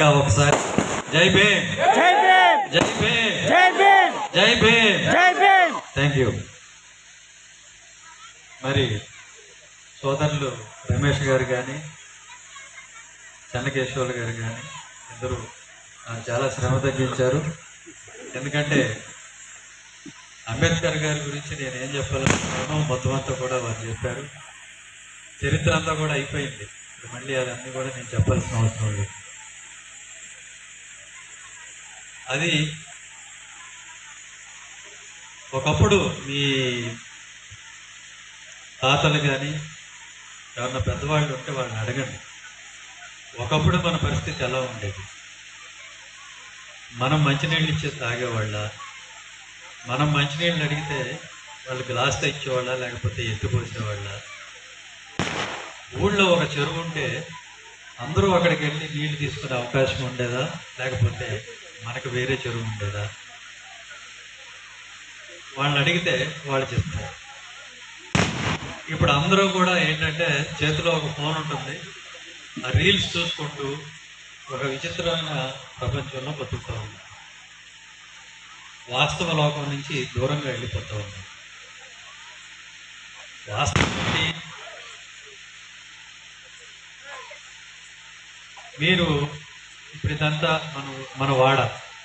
గట్టిగా ఒకసారి జై భీమ్, జై భీమ్, జై భీమ్, జై భీమ్, జై భీమ్, జై భీమ్. Thank you. మరి సోదరులు రమేష్ గారు కానీ చెన్నకేశ్వర్లు గారు కానీ ఇద్దరు చాలా శ్రమ తగ్గించారు. ఎందుకంటే అంబేద్కర్ గారి గురించి నేను ఏం చెప్పాలనుకున్నానో మొత్తం అంతా కూడా వారు చెప్పారు. చరిత్ర అంతా కూడా అయిపోయింది. మళ్ళీ అదన్నీ కూడా నేను చెప్పాల్సిన అవసరం లేదు. అది ఒకప్పుడు మీ తాతలు కానీ ఎవరన్నా పెద్దవాళ్ళు ఉంటే వాళ్ళని అడగండి. ఒకప్పుడు మన పరిస్థితి ఎలా ఉండేది? మనం మంచినీళ్ళు ఇచ్చేది తాగేవాళ్ళ? మనం మంచినీళ్ళు అడిగితే వాళ్ళు గ్లాస్తో ఇచ్చేవాళ్ళ లేకపోతే ఎత్తిపోసేవాళ్ళ? ఊళ్ళో ఒక చెరువు ఉంటే అందరూ అక్కడికి వెళ్ళి నీళ్లు తీసుకునే అవకాశం ఉండేదా లేకపోతే మనకు వేరే చెరువు ఉండేదా? వాళ్ళని అడిగితే వాళ్ళు చెప్తారు. ఇప్పుడు అందరూ కూడా ఏంటంటే చేతిలో ఒక ఫోన్ ఉంటుంది, ఆ రీల్స్ చూసుకుంటూ ఒక విచిత్రమైన ప్రపంచంలో బతుకుతూ ఉన్నాం. వాస్తవ లోకం నుంచి దూరంగా వెళ్ళిపోతూ ఉన్నాం. వాస్తవానికి మీరు ఇప్పుడు ఇదంతా మన వాడ,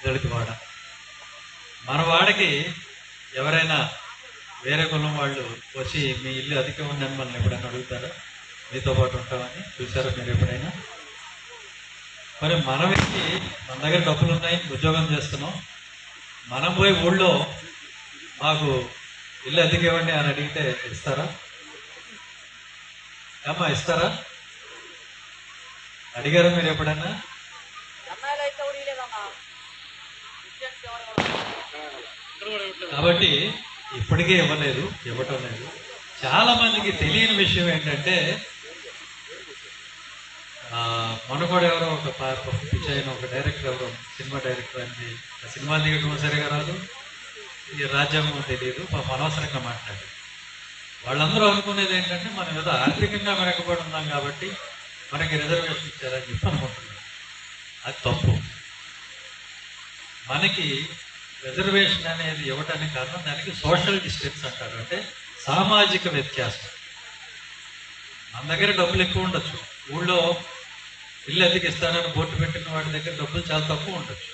దళిత వాడ. మన వాడకి ఎవరైనా వేరే కులం వాళ్ళు వచ్చి మీ ఇల్లు అధికం ఉందని మనల్ని ఎప్పుడైనా అడుగుతారా? మీతో పాటు ఉంటామని చూసారా మీరు ఎప్పుడైనా? మరి మనం వచ్చి మన దగ్గర డబ్బులు ఉన్నాయి, ఉద్యోగం చేస్తున్నాం, మనం పోయి ఊళ్ళో మాకు ఇల్లు అద్దెకి ఇవ్వండి అని అడిగితే ఇస్తారా? అమ్మా ఇస్తారా? అడిగారా మీరు ఎప్పుడైనా? కాబట్టి ఇప్పటికే ఇవ్వలేదు, ఇవ్వటం లేదు. చాలా మందికి తెలియని విషయం ఏంటంటే మొన్న కూడా ఎవరో ఒక పిచ్చి అయిన ఒక డైరెక్టర్, ఎవరో సినిమా డైరెక్టర్ అని సినిమాలు దిగటం సరిగా రాదు, ఈ రాజ్యాంగం తెలియదు, అనవసరంగా మాట్లాడారు. వాళ్ళందరూ అనుకునేది ఏంటంటే మనం ఏదో ఆర్థికంగా వెనకబడి ఉన్నాం కాబట్టి మనకి రిజర్వేషన్ ఇచ్చారని చెప్పి అనుకుంటున్నాం. అది తప్పు. మనకి రిజర్వేషన్ అనేది ఇవ్వటానికి కారణం దానికి సోషల్ డిస్టెన్స్ అంటారు. అంటే సామాజిక వ్యత్యాసం. మన దగ్గర డబ్బులు ఎక్కువ ఉండొచ్చు, ఊళ్ళో ఇల్లు అద్దెకి ఇస్తానని బోర్డు పెట్టిన వాడి దగ్గర డబ్బులు చాలా తక్కువ ఉండొచ్చు,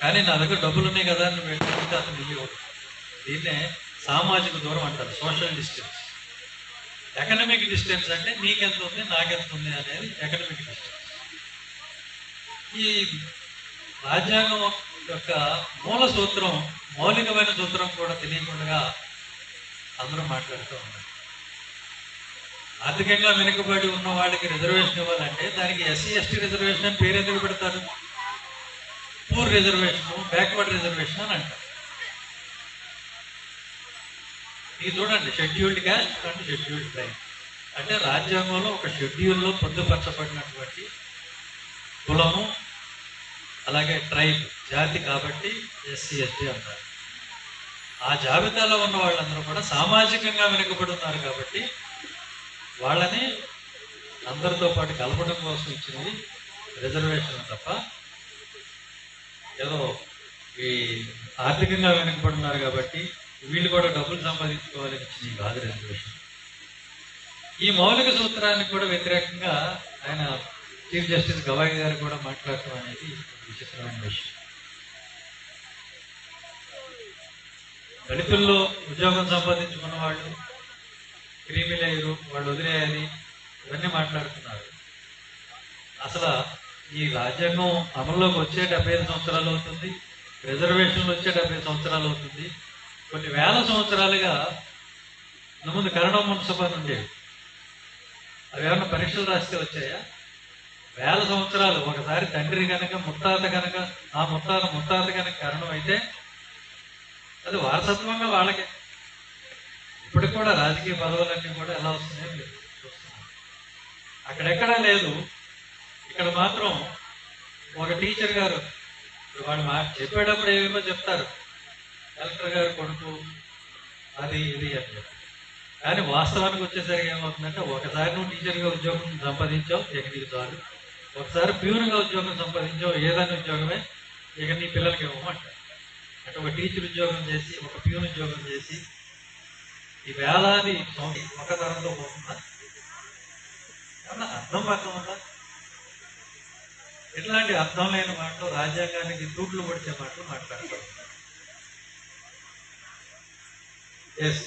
కానీ నా దగ్గర డబ్బులు ఉన్నాయి కదా అని వెళ్ళి అతను ఇల్లు ఇవ్వదు. దీన్నే సామాజిక దూరం అంటారు, సోషల్ డిస్టెన్స్. ఎకనమిక్ డిస్టెన్స్ అంటే నీకెంత ఉంది నాకెంత ఉంది అనేది ఎకనమిక్ డిస్టెన్స్. ఈ రాజ్యాంగం యొక్క మూల సూత్రం, మౌలికమైన సూత్రం కూడా తెలియకుండా అందరూ మాట్లాడుతూ ఉన్నారు. ఆర్థికంగా వెనుకబడి ఉన్న వాళ్ళకి రిజర్వేషన్ ఇవ్వాలంటే దానికి ఎస్సీ ఎస్టీ రిజర్వేషన్ అని పేరు ఎందుకు పెడతారు? పూర్ రిజర్వేషన్, బ్యాక్వర్డ్ రిజర్వేషన్ అని అంటారు. ఇది చూడండి, scheduled caste and scheduled tribe అంటే రాజ్యాంగంలో ఒక షెడ్యూల్లో పొందుపరచబడినటువంటి కులము అలాగే ట్రైబ్ జాతి కాబట్టి ఎస్సీ ఎస్టీ అంటారు. ఆ జాబితాలో ఉన్న వాళ్ళందరూ కూడా సామాజికంగా వెనుకబడి ఉన్నారు కాబట్టి వాళ్ళని అందరితో పాటు కలపడం కోసం ఇచ్చినవి రిజర్వేషన్ తప్ప ఏదో ఈ ఆర్థికంగా వెనుకబడున్నారు కాబట్టి వీళ్ళు కూడా డబ్బులు సంపాదించుకోవాలని ఇచ్చినవి కాదు రిజర్వేషన్. ఈ మౌలిక సూత్రానికి కూడా వ్యతిరేకంగా ఆయన చీఫ్ జస్టిస్ గవాయి గారు కూడా మాట్లాడటం అనేది విచిత్రమైన విషయం. దళితుల్లో ఉద్యోగం సంపాదించుకున్న వాళ్ళు క్రీమీలు అయ్యారు, వాళ్ళు వదిలేయాలి, ఇవన్నీ మాట్లాడుతున్నారు. అసలు ఈ రాజ్యాంగం అమల్లోకి వచ్చే 75 సంవత్సరాలు అవుతుంది, రిజర్వేషన్లు వచ్చే 70 సంవత్సరాలు అవుతుంది. కొన్ని వేల సంవత్సరాలుగా ముందు కరణం మున్సిపల్ ఉండేవి. అవి ఏమన్నా పరీక్షలు రాస్తే వచ్చాయా? వేల సంవత్సరాలు. ఒకసారి తండ్రి కనుక ముత్తాత కనుక ఆ ముత్తాత కనుక కారణం అయితే అది వారసత్వంగా వాళ్ళకే. ఇప్పటికి కూడా రాజకీయ పదవులన్నీ కూడా ఎలా వస్తున్నాయో మీరు చూస్తున్నారు. అక్కడెక్కడా లేదు. ఇక్కడ మాత్రం ఒక టీచర్ గారు వాళ్ళు చెప్పేటప్పుడు ఏమేమో చెప్తారు, కలెక్టర్ గారు కొడుకు అది ఇది అని చెప్పి. కానీ వాస్తవానికి వచ్చేసరికి ఏమవుతుందంటే ఒకసారి నువ్వు టీచర్గా ఉద్యోగం సంపాదించావు, నీకు చాలు, ఒకసారి ప్యూర్గా ఉద్యోగం సంపాదించావు, ఏదైనా ఉద్యోగమే ఇక నీ పిల్లలకి ఇవ్వమంటారు. అంటే ఒక టీచర్ ఉద్యోగం చేసి, ఒక ప్యూన్ ఉద్యోగం చేసి ఈ వేలాది ఒక తరంలో పోతుందా? ఏమన్నా అర్థం పర్థం ఉందా? ఇట్లాంటి అర్థం లేని మాటలు, రాజ్యాంగానికి తూట్లు పొడిచే మాటలు మాట్లాడతారు. ఎస్,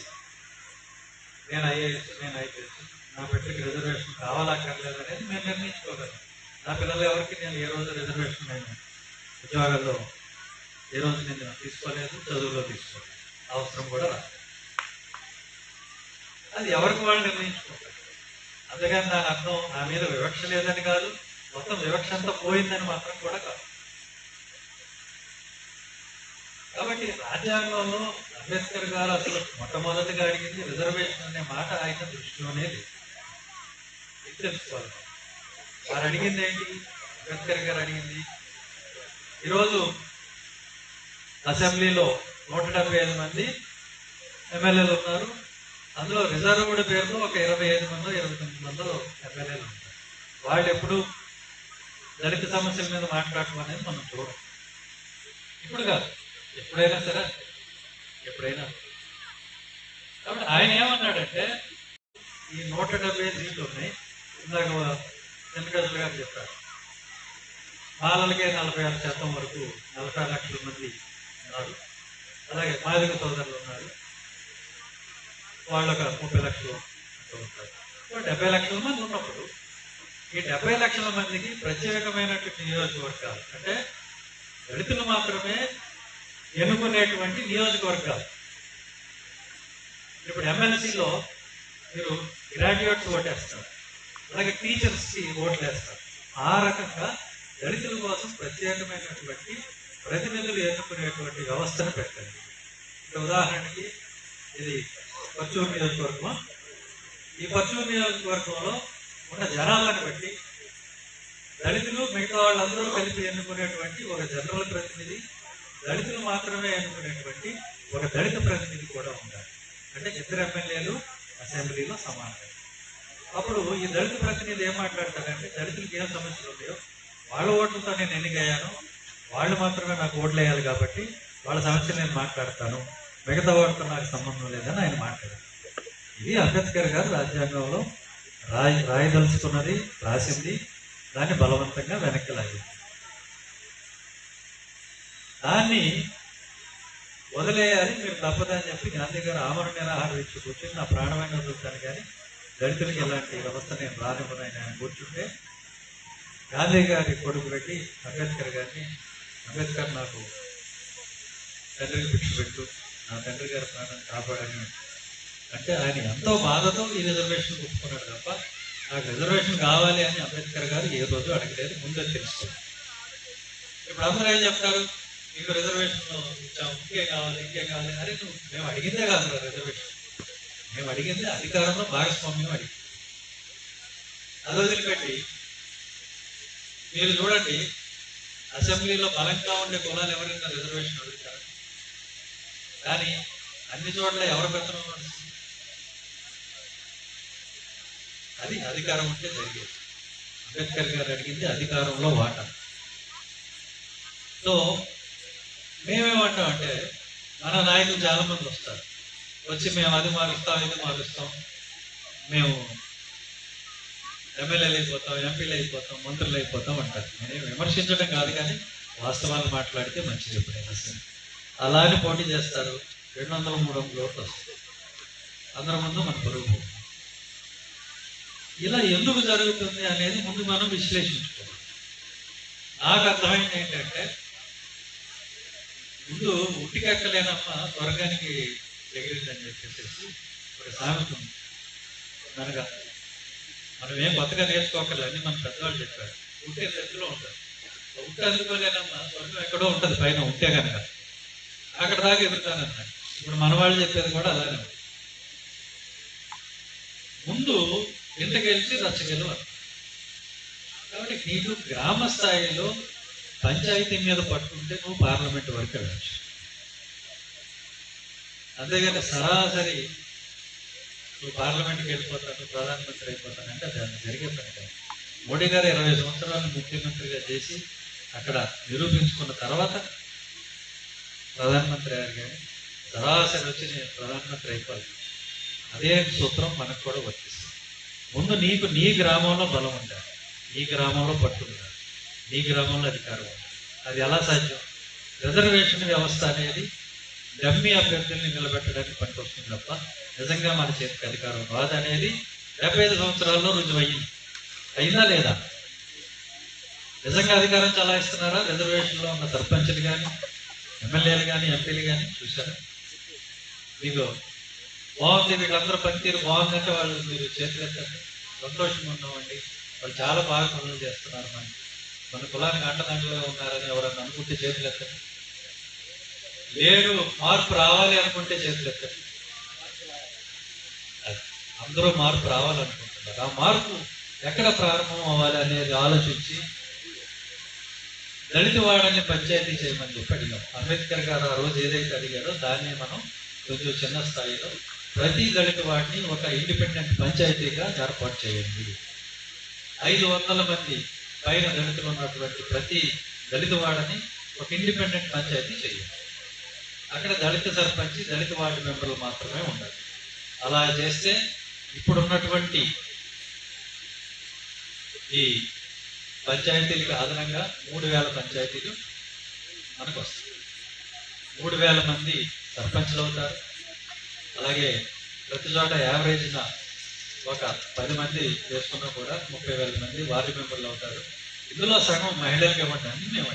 నేను ఐఏఎస్, నేను ఐపీఎస్, నా బిడ్డకి రిజర్వేషన్ కావాలక్కర్లేదు అనేది మేము నిర్ణయించుకోగలం. నా పిల్లలు ఎవరికి నేను ఏ రోజు రిజర్వేషన్ నేను ఉద్యోగాల్లో ఏ రోజు నేను తీసుకోలేదు, చదువులో తీసుకోలేదు, అవసరం కూడా రాలేదు. అది ఎవరికి వాళ్ళు నిర్ణయించుకుంటారు. అంతేగాని దాని అర్థం నా మీద వివక్ష లేదని కాదు, మొత్తం వివక్ష అంతా పోయిందని మాత్రం కూడా కాదు. కాబట్టి రాజ్యాంగంలో అంబేద్కర్ గారు అసలు మొట్టమొదటిగా అడిగింది రిజర్వేషన్ అనే మాట ఆయన దృష్టిలోనే లేదు. ఇది తెలుసుకోవాలి. వారు అడిగింది ఏంటి? అంబేద్కర్ గారు అడిగింది, ఈరోజు అసెంబ్లీలో 175 మంది ఎమ్మెల్యేలు ఉన్నారు. అందులో రిజర్వ్డ్ పేరులో ఒక 25 మందో 29 మందో ఎమ్మెల్యేలు ఉంటారు. వాళ్ళు ఎప్పుడు దళిత సమస్యల మీద మాట్లాడటం అనేది మనం చూడం. ఇప్పుడు కాదు, ఎప్పుడైనా సరే, ఎప్పుడైనా. కాబట్టి ఆయన ఏమన్నాడంటే, ఈ 170 సీట్లు ఉన్నాయి. ఇందాక వెంకటేశ్వర గారు చెప్పారు, బాలలకే 46% వరకు 40 లక్షల మంది ఉన్నారు. అలాగే మాదిగ సోదరులు ఉన్నారు, వాళ్ళు ఒక 30 లక్షలు ఉంటారు. 70 లక్షల మంది ఉన్నప్పుడు ఈ 70 లక్షల మందికి ప్రత్యేకమైనటువంటి నియోజకవర్గాలు, అంటే దళితులు మాత్రమే ఎన్నుకునేటువంటి నియోజకవర్గాలు. ఇప్పుడు ఎమ్మెల్సీలో మీరు గ్రాడ్యుయేట్స్ ఓటేస్తారు, అలాగే టీచర్స్కి ఓట్లు వేస్తారు. ఆ రకంగా దళితుల కోసం ప్రత్యేకమైనటువంటి ప్రతినిధులు ఎన్నుకునేటువంటి వ్యవస్థను పెట్టండి. ఇప్పుడు ఉదాహరణకి ఇది పర్చూరు నియోజకవర్గం. ఈ పర్చూరు నియోజకవర్గంలో ఉన్న జనాలను బట్టి దళితులు మిగతా వాళ్ళందరూ కలిపి ఎన్నుకునేటువంటి ఒక జనరల్ ప్రతినిధి, దళితులు మాత్రమే ఎన్నుకునేటువంటి ఒక దళిత ప్రతినిధి కూడా ఉండాలి. అంటే 2 ఎమ్మెల్యేలు అసెంబ్లీలో సమానంగా. అప్పుడు ఈ దళిత ప్రతినిధి ఏం మాట్లాడతారంటే, దళితులకి ఏం సమస్యలు ఉన్నాయో వాళ్ళ ఓట్లతో నేను ఎన్నికయ్యాను, వాళ్ళు మాత్రమే నాకు ఓట్లు వేయాలి కాబట్టి వాళ్ళ సమస్యలు నేను మాట్లాడతాను, మిగతా వాటితో నాకు సంబంధం లేదని ఆయన మాట్లాడారు. ఇది అంబేద్కర్ గారు రాజ్యాంగంలో రాయదలుచుకున్నది, రాసింది, దాన్ని బలవంతంగా వెనక్కి లాగింది. దాన్ని వదిలేయాలి, మీరు తప్పదని చెప్పి గాంధీ గారు ఆమరణ నిరాహార దీక్ష కూర్చొని నా ప్రాణమైన చూస్తాను కానీ దళితులకి ఇలాంటి వ్యవస్థ నేను రానివ్వనని ఆయన కూర్చుంటే, గాంధీ గారి కొడుకు పెట్టి అంబేద్కర్ గారిని, అంబేద్కర్ నాకు తండ్రికి భిక్ష పెట్టు, నా తండ్రి గారి ప్రాణాన్ని కాపాడని అంటే ఆయన ఎంతో బాధతో ఈ రిజర్వేషన్ ఒప్పుకున్నాడు తప్ప నాకు రిజర్వేషన్ కావాలి అని అంబేద్కర్ గారు ఏ రోజు అడగలేదు, ముందే తెలుసుకున్నాడు. ఇప్పుడు అందరూ ఏం చెప్తారు, మీకు రిజర్వేషన్ ఇచ్చాము, ఇంకేం కావాలి. అరే నువ్వు, మేము అడిగిందే కాదు రిజర్వేషన్, మేము అడిగింది అధికారంలో భాగస్వామ్యం అడిగింది. అది వదిలిపెట్టి మీరు చూడండి, అసెంబ్లీలో బలంగా ఉండే కులాలు ఎవరైనా రిజర్వేషన్ అడుగుతారు, కానీ అన్ని చోట్ల ఎవరి పెత్తనం నడుస్తుంది? అది అధికారం ఉంటే జరిగేది. అంబేద్కర్ గారు అడిగింది అధికారంలో వాటా. సో మేమేమంటామంటే, మన నాయకులు చాలా మంది వస్తారు, వచ్చి మేము అది మారుస్తాం, ఇది మారుస్తాం, మేము ఎమ్మెల్యేలు అయిపోతాం, ఎంపీలు అయిపోతాం, మంత్రులు అయిపోతాం అంటారు. నేను విమర్శించడం కాదు, కానీ వాస్తవాలు మాట్లాడితే మంచిది. ఎప్పుడైనా సరే అలానే పోటీ చేస్తారు, 200-300 ఓట్లు వస్తాయి, అందరి ముందు మన పరుగు పోతుంది. ఇలా ఎందుకు జరుగుతుంది అనేది ముందు మనం విశ్లేషించుకోవాలి. నాకు అర్థమైంది ఏంటంటే, ముందు ఉట్టికెక్కలేనమ్మ స్వర్గానికి ఎగిరిందని చెప్పేసి ఒక సామెత ఉంది. అనగా మనం ఏం కొత్తగా నేర్చుకోకర్లని మన పెద్దవాళ్ళు చెప్పారు. ఉంటే దగ్గరలో ఉంటుంది, ఉంటే అందుకోలేనమ్మా స్వర్గం ఎక్కడో ఉంటుంది పైన, ఉంటే కనుక అక్కడ దాకా ఎదురుతానన్నాడు. ఇప్పుడు మన వాళ్ళు చెప్పేది కూడా అలానే ఉంది. ముందు ఇంతకెళ్ళి రచ్చగెలవాలి. కాబట్టి నీకు గ్రామ స్థాయిలో పంచాయతీ మీద పట్టుకుంటే నువ్వు పార్లమెంట్ వరకు వెళ్ళచ్చు. అంతేగాని సరాసరి నువ్వు పార్లమెంట్కి వెళ్ళిపోతాను, ప్రధానమంత్రి అయిపోతానంటే అది జరిగే పని కాదు. మోడీ గారు 20 సంవత్సరాలు ముఖ్యమంత్రిగా చేసి అక్కడ నిరూపించుకున్న తర్వాత ప్రధానమంత్రి అయ్యారు. కానీ సరాసరి వచ్చి నేను ప్రధానమంత్రి అయిపోవాలి, అదే సూత్రం మనకు కూడా వర్తిస్తుంది. ముందు నీకు నీ గ్రామంలో బలం ఉండాలి, నీ గ్రామంలో పట్టు ఉండాలి, నీ గ్రామంలో అధికారం ఉండాలి. అది ఎలా సాధ్యం? రిజర్వేషన్ వ్యవస్థ అనేది డమ్మీ అభ్యర్థుల్ని నిలబెట్టడానికి పనికొస్తుంది తప్ప నిజంగా మన చేతికి అధికారం రాదు అనేది 75 సంవత్సరాల్లో రుజువయ్యింది. అయిందా లేదా? నిజంగా అధికారం చలాయిస్తున్నారా రిజర్వేషన్లో ఉన్న సర్పంచ్లు కానీ, ఎమ్మెల్యేలు కానీ, ఎంపీలు కానీ? చూసారా? మీకు బాగుంది, వీళ్ళందరూ పనితీరు బాగుందంటే వాళ్ళు మీరు చేతులు ఎత్తండి, సంతోషంగా ఉన్నామండి, వాళ్ళు చాలా బాగా పనులు చేస్తున్నారు, మన కులానికి అంటదండలో ఉన్నారని ఎవరన్నా అనుకుంటే చేతులు ఎత్తండి. లేదు మార్పు రావాలి అనుకుంటే చేతులు ఎత్తండి. అందరూ మార్పు రావాలనుకుంటున్నారు. ఆ మార్పు ఎక్కడ ప్రారంభం అవ్వాలి అనేది ఆలోచించి దళిత వాడని పంచాయతీ చేయమని చెప్పి అడిగాం. అంబేద్కర్ గారు ఆ రోజు ఏదైతే అడిగారో దాన్ని మనం కొంచెం చిన్న స్థాయిలో ప్రతి దళిత వాడిని ఒక ఇండిపెండెంట్ పంచాయతీగా ఏర్పాటు చేయండి. 500 మంది పైన దళితులు ఉన్నటువంటి ప్రతి దళిత వాడని ఒక ఇండిపెండెంట్ పంచాయతీ చేయండి. అక్కడ దళిత సర్పంచ్, దళిత వార్డు మెంబర్లు మాత్రమే ఉండాలి. అలా చేస్తే ఇప్పుడున్నటువంటి ఈ పంచాయతీలకు అదనంగా 3000 పంచాయతీలు మనకు వస్తాయి. 3000 మంది సర్పంచ్లు అవుతారు. అలాగే ప్రతి చోట యావరేజ్న ఒక 10 మంది వేసుకున్నా కూడా 30,000 మంది వార్డు మెంబర్లు అవుతారు. ఇందులో సగం మహిళలకు ఇవ్వండి అని మేము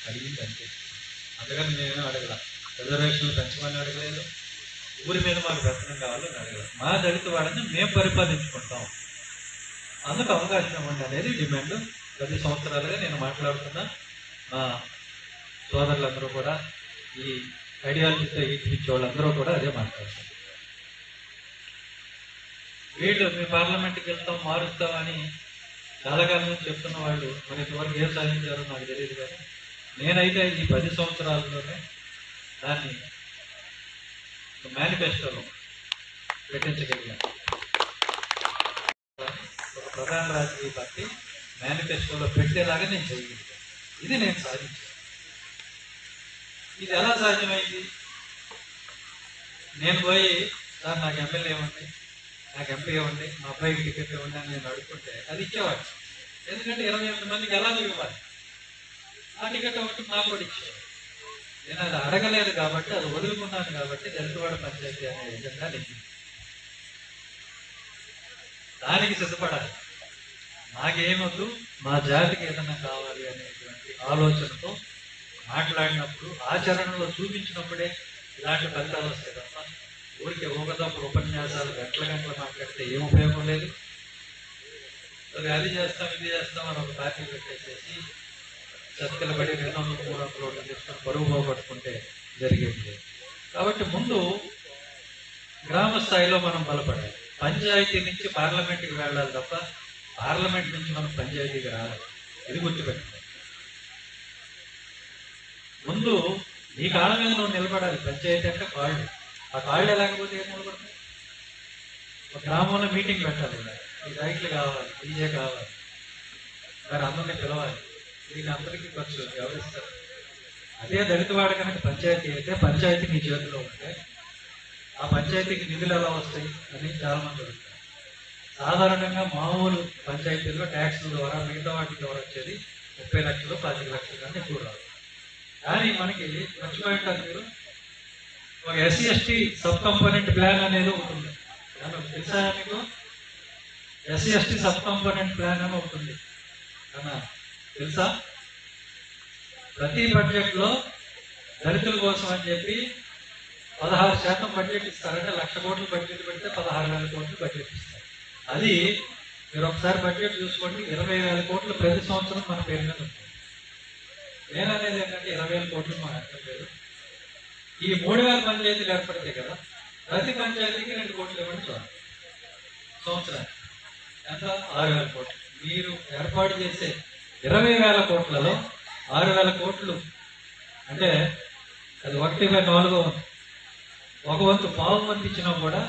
అడిగింది అంతే. అందుకని మేమేమో అడగల, రిజర్వేషన్లు పెంచమని అడగలేదు, ఊరి మీద మాకు పెత్తనం కావాలని అడగలేదు. మా దళిత వాడని మేము పరిపాలించుకుంటాం, అందుకు అవకాశం ఇవ్వండి అనేది డిమాండ్. 10 సంవత్సరాలుగా నేను మాట్లాడుతున్నా. మా సోదరులందరూ కూడా, ఈ ఐడియాలజీతో ఇచ్చే వాళ్ళందరూ కూడా అదే మాట్లాడుతున్నారు. వీళ్ళు మీ పార్లమెంట్కి వెళ్తాం, మారుస్తామని చాలా కాలం నుంచి చెప్తున్న వాళ్ళు మరి ఇంతవరకు ఏం సాధించారో నాకు తెలియదు. కానీ నేనైతే ఈ 10 సంవత్సరాల్లోనే దాన్ని మేనిఫెస్టోలో పెట్టించగలిగాను. ఒక ప్రధాన రాజకీయ పార్టీ మేనిఫెస్టోలో పెట్టేలాగా నేను చేయగలిగాను. ఇది నేను సాధించాను. ఇది ఎలా సాధ్యమైంది? నేను పోయి సార్ నాకు ఎమ్మెల్యే ఇవ్వండి, నాకు ఎంపీ ఇవ్వండి, మా అబ్బాయికి టికెట్ ఇవ్వండి అని నేను అడుగుతుంటే అది ఇచ్చేవాడు. ఎందుకంటే 28 మందికి ఎలా ఇవ్వాలి? ఆ టికెట్ ఒకటి నాకు కూడా ఇచ్చేవాడు. నేను అది అడగలేదు కాబట్టి, అది వదులుకున్నాను కాబట్టి దళితవాడ పంచాయతీ అనే ఎజెండా నెగ్గింది. దానికి సిద్ధపడాలి. నాకేమొద్దు, మా జాతికి ఏదైనా కావాలి అనేటువంటి ఆలోచనతో మాట్లాడినప్పుడు, ఆచరణలో చూపించినప్పుడే ఇలాంటి ఫలితాలు వస్తాయి తప్ప ఊరికే ఊగదప్పుడు ఉపన్యాసాలు గంటలు మాట్లాడితే ఏం ఉపయోగం లేదు. అది చేస్తాం, ఇది చేస్తాం అని ఒక పార్టీ పెట్టేసేసి చతికిల పడి 200-300 ఓట్లు తీసుకొని పరువు పోగొట్టుకుంటే జరిగేది లేదు. కాబట్టి ముందు గ్రామ స్థాయిలో మనం బలపడాలి. పంచాయతీ నుంచి పార్లమెంట్కి వెళ్ళాలి తప్ప పార్లమెంట్ నుంచి మనం పంచాయతీకి రావాలి. ఇది గుర్తుపెట్టుకోవాలి. ముందు నీ కాళ్ళ మీద నువ్వు నిలబడాలి. పంచాయతీ అంటే కాళ్ళు. ఆ కాళ్ళే లేకపోతే ఏం నిలబడతాయి? ఒక గ్రామంలో మీటింగ్ పెట్టాలి. ఈ రైట్లు కావాలి, డీజే కావాలి, మరి అందరినీ పిలవాలి. దీని అందరికీ ఖర్చు ఎవరిస్తారు? అదే దళితవాడ కనుక పంచాయతీ అయితే, పంచాయతీ నీ చేతిలో ఉంటే ఆ పంచాయతీకి నిధులు ఎలా వస్తాయి అని చాలామంది అడుగుతారు. సాధారణంగా మామూలు పంచాయతీల్లో ట్యాక్సుల ద్వారా, మిగతా వాటి ద్వారా వచ్చేది 30 లక్షలు 25 లక్షలు కానీ ఎక్కువ రాదు. కానీ మనకి మర్చిపోయింటారు మీరు, ఒక SC/ST సబ్ కంపోనెంట్ ప్లాన్ అనేది ఉంటుంది. తెలుసా మీకు? SC/ST సబ్ కంపోనెంట్ ప్లాన్ అని ఉంటుంది అన్నా తెలుసా? ప్రతి బడ్జెట్లో దళితుల కోసం అని చెప్పి 16% బడ్జెట్ ఇస్తారంటే 1,00,000 కోట్లు బడ్జెట్ పెడితే 16,000 కోట్లు బడ్జెట్ ఇస్తారు. అది మీరు ఒకసారి బడ్జెట్ చూసుకోండి, 20,000 కోట్లు ప్రతి సంవత్సరం మన పేరు మీద ఉంటుంది. నేననేది ఏంటంటే 20,000 కోట్లు మన అర్థం లేదు. ఈ 3,000 పంచాయతీలు ఏర్పడతాయి కదా, ప్రతి పంచాయతీకి 2 కోట్లు ఇవ్వండి చూడండి. సంవత్సరానికి ఎంత? 6,000 కోట్లు. మీరు ఏర్పాటు చేసే 20,000 కోట్లలో 6,000 కోట్లు అంటే అది 1/4 వంతు. ఒక వంతు పావు వంతు ఇచ్చినా కూడా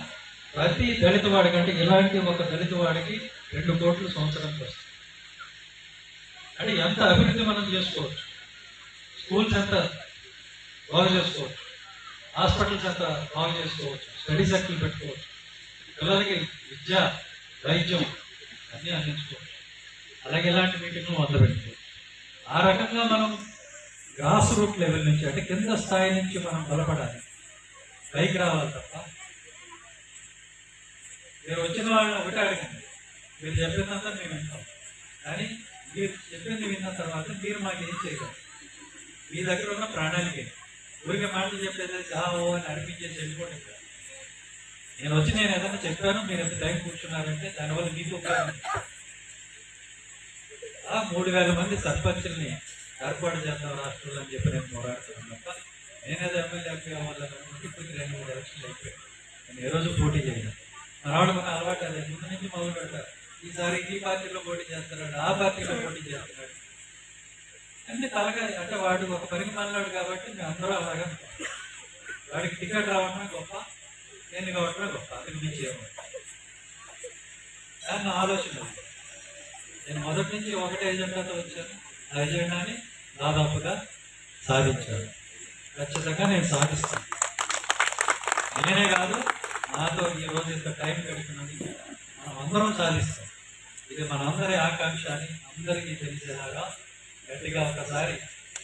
ప్రతి దళిత వాడికి, అంటే ఇలాంటి ఒక దళిత వాడికి 2 కోట్లు సంవత్సరానికి వస్తుంది. అంటే ఎంత అభివృద్ధి మనం చేసుకోవచ్చు. స్కూల్స్ ఎంత బాగు చేసుకోవచ్చు, హాస్పిటల్స్ ఎంత బాగు చేసుకోవచ్చు, స్టడీ సర్కిల్ పెట్టుకోవచ్చు, పిల్లలకి విద్య వైద్యం అన్నీ అందించుకోవచ్చు. అలాగే ఇలాంటి మీటింగ్లు మొదలు పెట్టుకోవచ్చు. ఆ రకంగా మనం గ్రాస్ రూట్ లెవెల్ నుంచి అంటే కింద స్థాయి నుంచి మనం బలపడాలి, పైకి రావాలి తప్ప. మీరు వచ్చిన వాళ్ళని ఒకటే అడగండి, మీరు చెప్పినంత మేము వింటాం, కానీ మీరు చెప్పింది విన్న తర్వాత మీరు మాకు ఏం చేయగలరు? మీ దగ్గర ఉన్న ప్రాణానికి ఊరికే మాటలు చెప్పేది ఓ అని అనిపించేసి వెళ్ళిపోవడం కాదు. నేను వచ్చి నేను ఏదైనా చెప్పాను, మీరు ఎంత టైం కూర్చున్నారంటే దానివల్ల మీకు 3,000 మంది సర్పంచుల్ని ఏర్పాటు చేద్దాం రాష్ట్రంలో అని చెప్పి నేను పోరాడుతున్నాను తప్ప నేనేదో ఎమ్మెల్యే అవ్వాలనుకుంటే ఇప్పటికి 2-3 ఎలక్షన్లు అయిపోయాయి. నేను ఏ రోజు పోటీ చేయను. మనవాడు మన అలవాటు అదే, ముందు నుంచి మొదలు పెడతారు. ఈసారి ఈ పార్టీలో పోటీ చేస్తున్నాడు, ఆ పార్టీలో పోటీ చేస్తున్నాడు అన్ని తలగా. అంటే వాడు ఒక పనికి మాట్లాడు కాబట్టి మేము అందరూ అలాగా వాడికి టికెట్ రావడమే గొప్ప, నేను కావడమే గొప్ప, అది మించి ఏమో నా ఆలోచన. నేను మొదటి నుంచి ఒకటే ఎజెండాతో వచ్చాను. ఆ ఎజెండాని దాదాపుగా సాధించాను. ఖచ్చితంగా నేను సాధిస్తాను. నేనే కాదు, నాతో ఈ రోజు ఇంత టైం గడిపినందుకు మనం అందరం సాధిస్తాం. ఇది మనందరి ఆకాంక్ష అని అందరికీ తెలిసేలాగా గట్టిగా ఒకసారి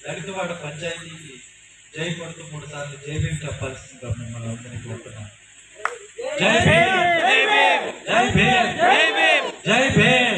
దళితవాడ పంచాయతీకి జై కొడుతూ 3 సార్లు జై భీం చెప్పాల్సిందిగా మిమ్మల్ని అందరినీ కోరుతున్నాను. జై భీం, జై భీం, జై భీం, జై భీం.